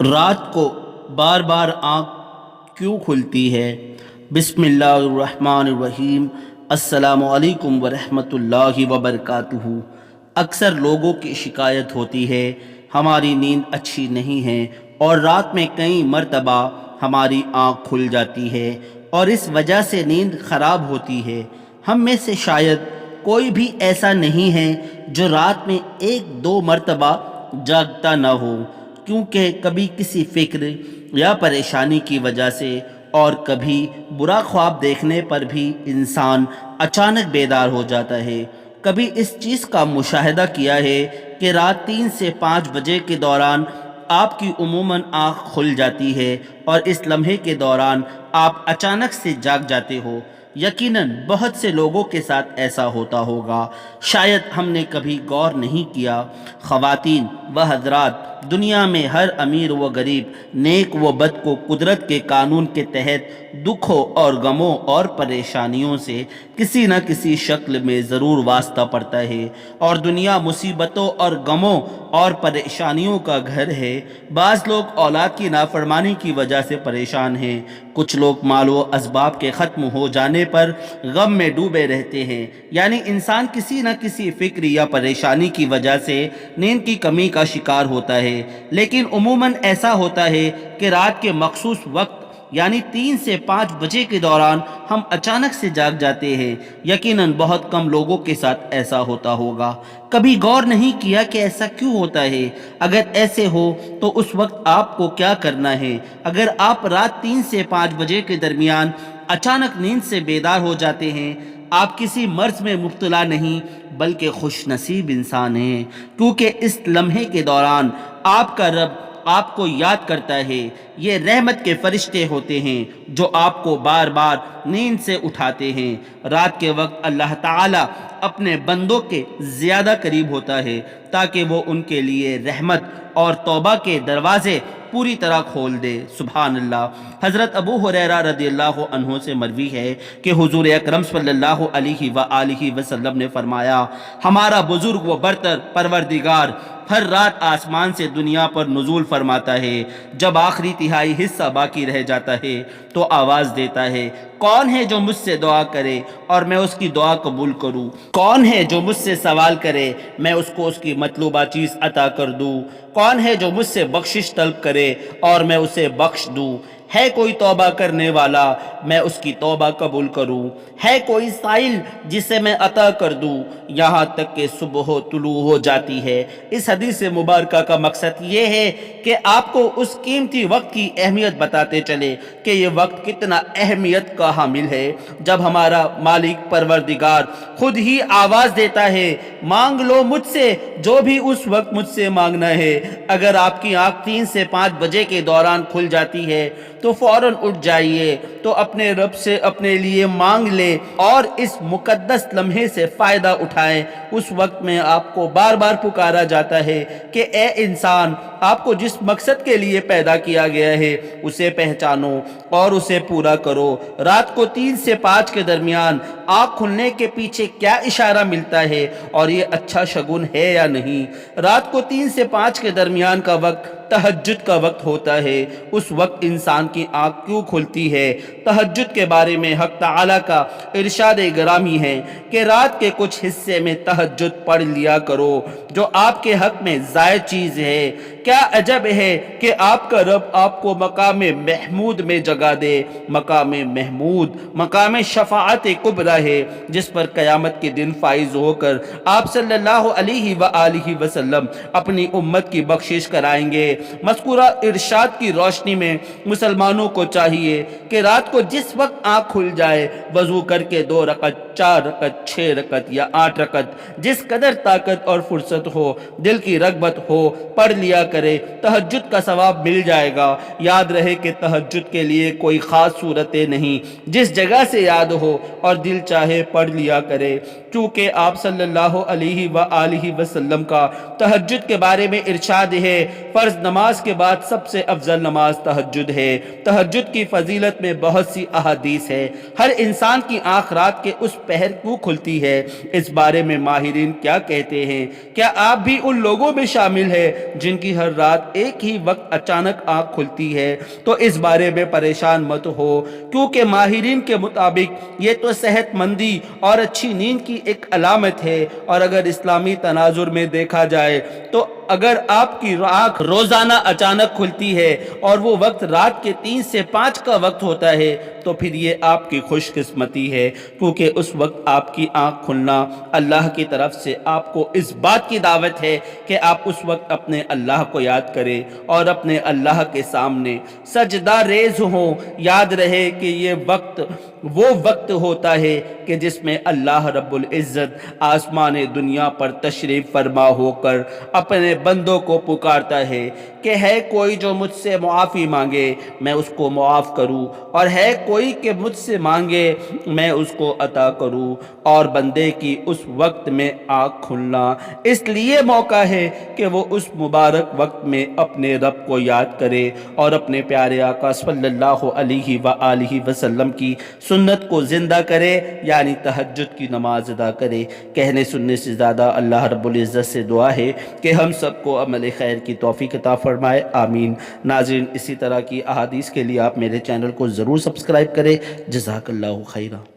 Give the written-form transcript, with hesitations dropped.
رات کو بار بار آنکھ کیوں کھلتی ہے؟ بسم اللہ الرحمن الرحیم۔ السلام علیکم ورحمۃ اللہ وبرکاتہ۔ اکثر لوگوں کی شکایت ہوتی ہے ہماری نیند اچھی نہیں ہے اور رات میں کئی مرتبہ ہماری آنکھ کھل جاتی ہے اور اس وجہ سے نیند خراب ہوتی ہے۔ ہم میں سے شاید کوئی بھی ایسا نہیں ہے جو رات میں ایک دو مرتبہ جاگتا نہ ہو، کیونکہ کبھی کسی فکر یا پریشانی کی وجہ سے اور کبھی برا خواب دیکھنے پر بھی انسان اچانک بیدار ہو جاتا ہے۔ کبھی اس چیز کا مشاہدہ کیا ہے کہ رات 3 سے 5 بجے کے دوران آپ کی عموماً آنکھ کھل جاتی ہے اور اس لمحے کے دوران آپ اچانک سے جاگ جاتے ہو۔ یقیناً بہت سے لوگوں کے ساتھ ایسا ہوتا ہوگا، شاید ہم نے کبھی غور نہیں کیا۔ خواتین و حضرات، دنیا میں ہر امیر و غریب، نیک و بد کو قدرت کے قانون کے تحت دکھوں اور غموں اور پریشانیوں سے کسی نہ کسی شکل میں ضرور واسطہ پڑتا ہے، اور دنیا مصیبتوں اور غموں اور پریشانیوں کا گھر ہے۔ بعض لوگ اولاد کی نافرمانی کی وجہ سے پریشان ہیں، کچھ لوگ مال و اسباب کے ختم ہو جانے پر غم میں ڈوبے رہتے ہیں۔ یعنی انسان کسی نہ کسی فکر یا پریشانی کی وجہ سے نیند کی کمی کا شکار ہوتا ہے، لیکن عموماً ایسا ہوتا ہے کہ رات کے مخصوص وقت یعنی 3 سے 5 بجے کے دوران ہم اچانک سے جاگ جاتے ہیں۔ یقیناً بہت کم لوگوں کے ساتھ ایسا ہوتا ہوگا۔ کبھی غور نہیں کیا کہ ایسا کیوں ہوتا ہے؟ اگر ایسے ہو تو اس وقت آپ کو کیا کرنا ہے؟ اگر آپ رات 3 سے 5 بجے کے درمیان اچانک نیند سے بیدار ہو جاتے ہیں، آپ کسی مرض میں مبتلا نہیں بلکہ خوش نصیب انسان ہیں، کیونکہ اس لمحے کے دوران آپ کا رب آپ کو یاد کرتا ہے۔ یہ رحمت کے فرشتے ہوتے ہیں جو آپ کو بار بار نیند سے اٹھاتے ہیں۔ رات کے وقت اللہ تعالیٰ اپنے بندوں کے زیادہ قریب ہوتا ہے تاکہ وہ ان کے لیے رحمت اور توبہ کے دروازے پوری طرح کھول دے۔ سبحان اللہ۔ حضرت ابو ہریرہ رضی اللہ عنہ سے مروی ہے کہ حضور اکرم صلی اللہ علیہ وآلہ وسلم نے فرمایا، ہمارا بزرگ و برتر پروردگار ہر رات آسمان سے دنیا پر نزول فرماتا ہے۔ جب آخری تہائی حصہ باقی رہ جاتا ہے تو آواز دیتا ہے، کون ہے جو مجھ سے دعا کرے اور میں اس کی دعا قبول کروں؟ کون ہے جو مجھ سے سوال کرے میں اس کو اس کی مطلوبہ چیز عطا کر دوں؟ کون ہے جو مجھ سے بخشش طلب کرے اور میں اسے بخش دوں؟ ہے کوئی توبہ کرنے والا میں اس کی توبہ قبول کروں؟ ہے کوئی سائل جسے میں عطا کر دوں یہاں تک کہ صبح طلوع ہو جاتی ہے؟ اس حدیث مبارکہ کا مقصد یہ ہے کہ آپ کو اس قیمتی وقت کی اہمیت بتاتے چلے کہ یہ وقت کتنا اہمیت کا حامل ہے۔ جب ہمارا مالک پروردگار خود ہی آواز دیتا ہے، مانگ لو مجھ سے جو بھی اس وقت مجھ سے مانگنا ہے۔ اگر آپ کی آنکھ 3 سے 5 بجے کے دوران کھل جاتی ہے تو فوراً اٹھ جائیے تو اپنے رب سے اپنے لیے مانگ لے اور اس مقدس لمحے سے فائدہ اٹھائیں۔ اس وقت میں آپ کو بار بار پکارا جاتا ہے کہ اے انسان، آپ کو جس مقصد کے لیے پیدا کیا گیا ہے اسے پہچانو اور اسے پورا کرو۔ رات کو 3 سے 5 کے درمیان آنکھ کھلنے کے پیچھے کیا اشارہ ملتا ہے اور یہ اچھا شگن ہے یا نہیں؟ رات کو 3 سے 5 کے درمیان کا وقت تہجد کا وقت ہوتا ہے۔ اس وقت انسان کی آنکھ کیوں کھلتی ہے؟ تہجد کے بارے میں حق تعالیٰ کا ارشاد گرامی ہے کہ رات کے کچھ حصے میں تہجد پڑھ لیا کرو جو آپ کے حق میں زائد چیز ہے۔ کیا عجب ہے کہ آپ کا رب آپ کو مقام محمود میں جگہ دے۔ مقام محمود مقام شفاعت کبریٰ ہے جس پر قیامت کے دن فائز ہو کر آپ صلی اللہ علیہ وآلہ وسلم اپنی امت کی بخشش کرائیں گے۔ مذکورہ ارشاد کی روشنی میں مسلمانوں کو چاہیے کہ رات کو جس وقت آنکھ کھل جائے وضو کر کے 2 رکعت، 4 رکعت، 6 رکعت یا 8 رکعت جس قدر طاقت اور فرصت ہو، دل کی رغبت ہو، پڑھ لیا کرے۔ تہجد کا ثواب مل جائے گا۔ یاد رہے کہ تہجد کے لیے کوئی خاص صورتیں نہیں، جس جگہ سے یاد ہو اور دل چاہے پڑھ لیا کرے، کیونکہ آپ صلی اللہ علیہ وآلہ وسلم کا تہجد کے بارے میں ارشاد ہے، فرض نماز کے بعد سب سے افضل نماز تہجد ہے۔ تہجد کی فضیلت میں بہت سی احادیث ہے۔ ہر انسان کی آنکھ رات کے اس پہر کیوں کھلتی ہے، اس بارے میں ماہرین کیا کہتے ہیں؟ کیا آپ بھی ان لوگوں میں شامل ہیں جن کی ہر رات ایک ہی وقت اچانک آنکھ کھلتی ہے؟ تو اس بارے میں پریشان مت ہو، کیونکہ ماہرین کے مطابق یہ تو صحت مندی اور اچھی نیند کی ایک علامت ہے، اور اگر اسلامی تناظر میں دیکھا جائے تو اگر آپ کی آنکھ روزانہ اچانک کھلتی ہے اور وہ وقت رات کے 3 سے 5 کا وقت ہوتا ہے تو پھر یہ آپ کی خوش قسمتی ہے، کیونکہ اس وقت آپ کی آنکھ کھلنا اللہ کی طرف سے آپ کو اس بات کی دعوت ہے کہ آپ اس وقت اپنے اللہ کو یاد کریں اور اپنے اللہ کے سامنے سجدہ ریز ہوں۔ یاد رہے کہ یہ وقت وہ وقت ہوتا ہے کہ جس میں اللہ رب العزت آسمان دنیا پر تشریف فرما ہو کر اپنے بندوں کو پکارتا ہے کہ ہے کوئی جو مجھ سے معافی مانگے میں اس کو معاف کروں، اور ہے کوئی کہ مجھ سے مانگے میں اس کو عطا کروں۔ اور بندے کی اس وقت میں آنکھ کھلنا اس لیے موقع ہے کہ وہ اس مبارک وقت میں اپنے رب کو یاد کرے اور اپنے پیارے آقا صلی اللہ علیہ وآلہ وسلم کی سنت کو زندہ کرے، یعنی تہجد کی نماز ادا کرے۔ کہنے سننے سے زیادہ اللہ رب العزت سے دعا ہے کہ ہم سب کو عمل خیر کی توفیق عطا فرمائے، آمین۔ ناظرین، اسی طرح کی احادیث کے لیے آپ میرے چینل کو ضرور سبسکرائب کریں۔ جزاک اللہ خیرہ۔